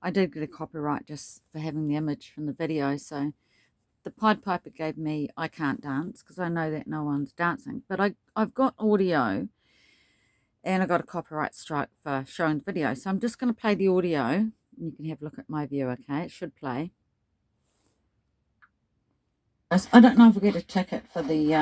I did get a copyright just for having the image from the video, so the Pied Piper gave me I Can't Dance because I know that no one's dancing, but I've got audio and I got a copyright strike for showing the video, so I'm just going to play the audio and you can have a look at my view. Okay, it should play. I don't know if we'll get a ticket for the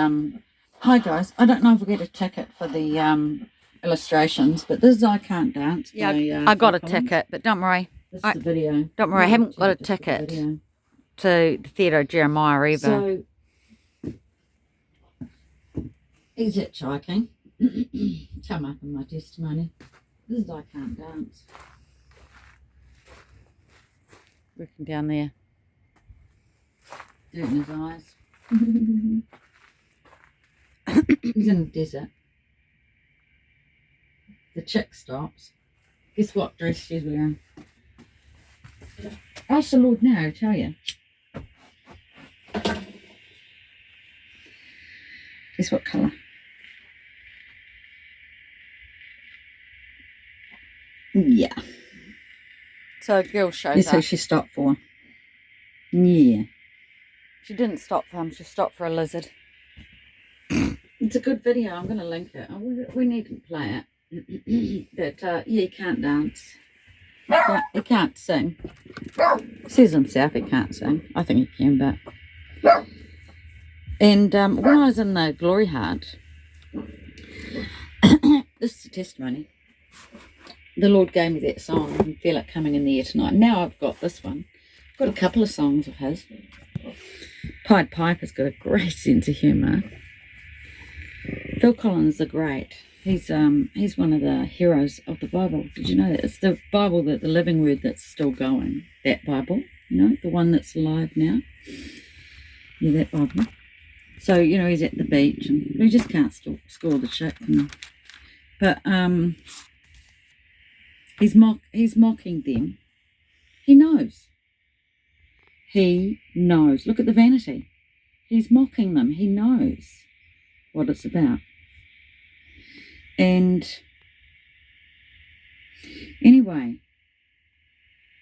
hi guys, I don't know if we'll get a ticket for the illustrations, but this is I Can't Dance. Yeah, by, I got a ticket, but don't worry. This is the video. Don't worry, I haven't got a ticket to the Theatre of Jeremiah either. So he's hitchhiking. Come up in my testimony. This is I Can't Dance. Working down there. Dirt in his eyes. He's in the desert. The chick stops. Guess what dress she's wearing? Ask the Lord now, I'll tell you. Guess what colour? Yeah. So a girl shows up. Guess who she stopped for? Yeah. She didn't stop for him, she stopped for a lizard. It's a good video, I'm going to link it. We need to play it. But yeah, he can't dance. He can't sing. He says himself he can't sing. I think he can, but... And when I was in the Glory Heart, this is a testimony. The Lord gave me that song, I feel it coming in the air tonight. Now I've got this one. I've got a couple of songs of his. Pied Piper's got a great sense of humour. Phil Collins is great. He's one of the heroes of the Bible. Did you know that? It's the Bible, that the living word that's still going. That Bible, you know, the one that's alive now. Yeah, that Bible. So, you know, he's at the beach and he just can't score the chick. But he's mocking them. He knows. He knows. Look at the vanity. He's mocking them. He knows what it's about. And anyway,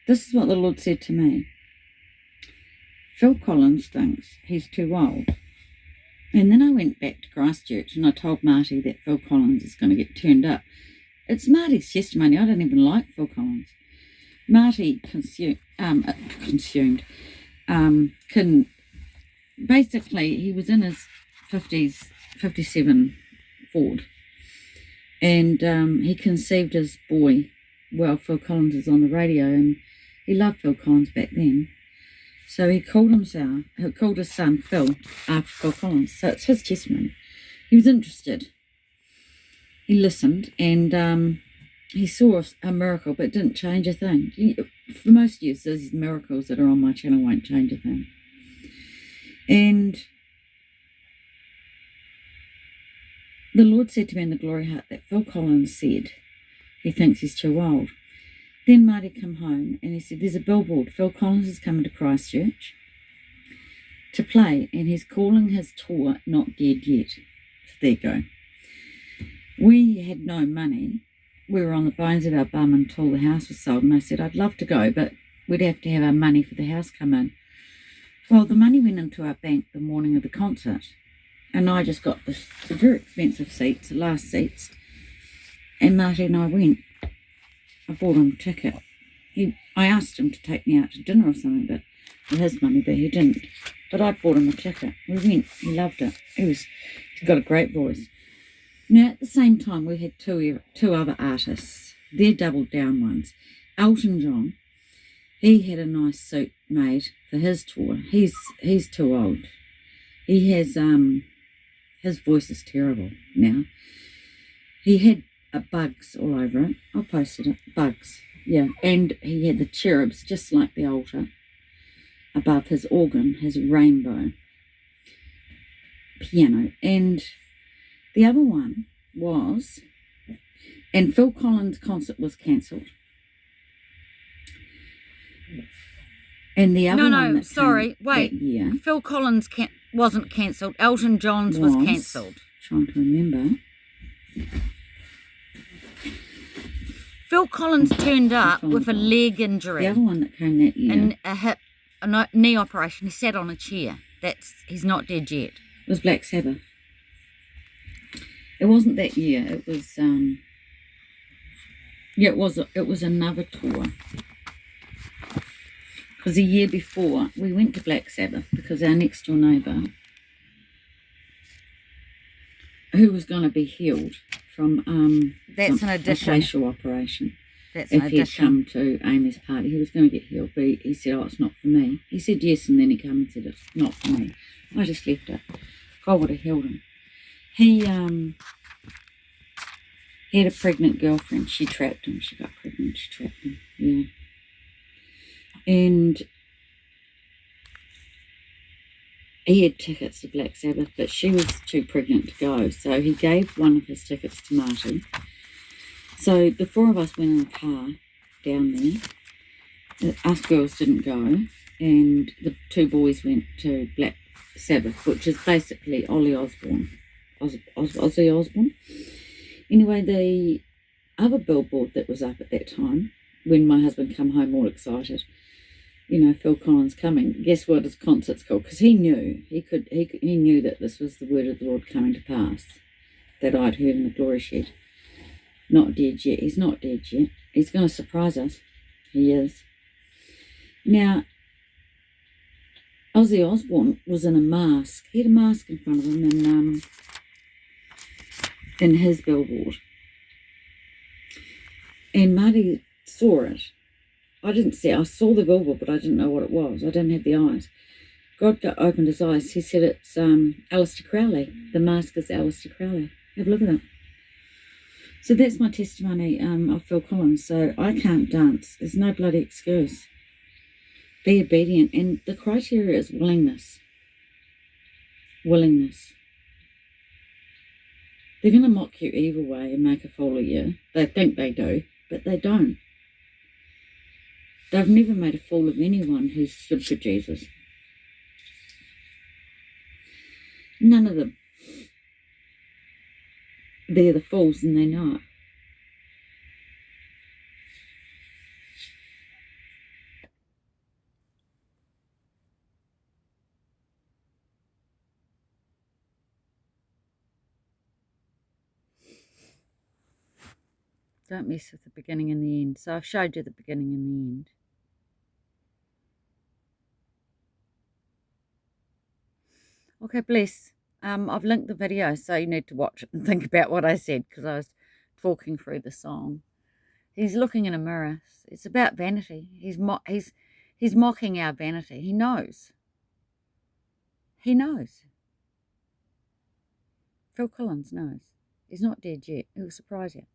this is what the Lord said to me. Phil Collins thinks he's too old. And then I went back to Christchurch and I told Marty that Phil Collins is going to get turned up. It's Marty's testimony. I don't even like Phil Collins. Marty basically, he was in his 50s, 57 Ford. And he conceived his boy while Phil Collins was on the radio, and he loved Phil Collins back then. So he called his son Phil after Phil Collins. So it's his testimony. He was interested. He listened, and he saw a miracle, but it didn't change a thing. For most years, those miracles that are on my channel won't change a thing. And the Lord said to me in the Glory Heart that Phil Collins said he thinks he's too old. Then Marty came home and he said, there's a billboard. Phil Collins is coming to Christchurch to play, and he's calling his tour Not Dead Yet. So there you go. We had no money. We were on the bones of our bum until the house was sold, and I said, I'd love to go, but we'd have to have our money for the house come in. Well, the money went into our bank the morning of the concert, and I just got the very expensive seats, the last seats, and Marty and I went. I bought him a ticket. I asked him to take me out to dinner or something, but with his money, but he didn't. But I bought him a ticket. We went. He loved it. He's got a great voice. Now, at the same time, we had two other artists. They're doubled down ones. Elton John, he had a nice suit made for his tour. He's too old. He has, his voice is terrible now. He had bugs all over it. I posted it. Bugs, yeah. And he had the cherubs, just like the altar, above his organ, his rainbow piano. And the other one was, and Phil Collins' concert was cancelled. And the other one that sorry, wait. Year, Phil Collins wasn't cancelled. Elton John's was cancelled. Trying to remember. Phil Collins turned up with a leg The injury other one that came that year and a hip, knee operation. He sat on a chair. He's not dead yet. was Black Sabbath. It wasn't that year. It was it was another tour. Because the year before we went to Black Sabbath because our next door neighbour, who was going to be healed from That's an addition. a facial operation. That's an If he had addition. come to Amy's party, he was going to get healed, but he said, "Oh, it's not for me." He said yes, and then he came and said, "It's not for me." I just left it. God would have healed him. He had a pregnant girlfriend. She trapped him. She got pregnant. She trapped him. Yeah. And he had tickets to Black Sabbath, but she was too pregnant to go. So he gave one of his tickets to Marty. So the four of us went in a car down there. Us girls didn't go. And the two boys went to Black Sabbath, which is basically Ozzy Osbourne. Ozzy Osbourne. Anyway, the other billboard that was up at that time, when my husband came home all excited, Phil Collins coming. Guess what his concert's called? Because he knew he knew that this was the word of the Lord coming to pass, that I'd heard in the glory shed. Not dead yet. He's not dead yet. He's going to surprise us. He is. Now, Ozzy Osbourne was in a mask. He had a mask in front of him in his billboard. And Marty saw it. I didn't see it. I saw the billboard, but I didn't know what it was. I didn't have the eyes. God opened his eyes. He said it's Aleister Crowley. The mask is Aleister Crowley. Have a look at it. So that's my testimony of Phil Collins. So I can't dance. There's no bloody excuse. Be obedient. And the criteria is willingness. Willingness. They're going to mock you either way and make a fool of you. They think they do, but they don't. They've never made a fool of anyone who's stood for Jesus. None of them. They're the fools and they know it. Don't mess with the beginning and the end. So I've showed you the beginning and the end. Okay, bless. I've linked the video, so you need to watch it and think about what I said because I was talking through the song. He's looking in a mirror. It's about vanity. He's mocking our vanity. He knows. He knows. Phil Collins knows. He's not dead yet. He'll surprise you.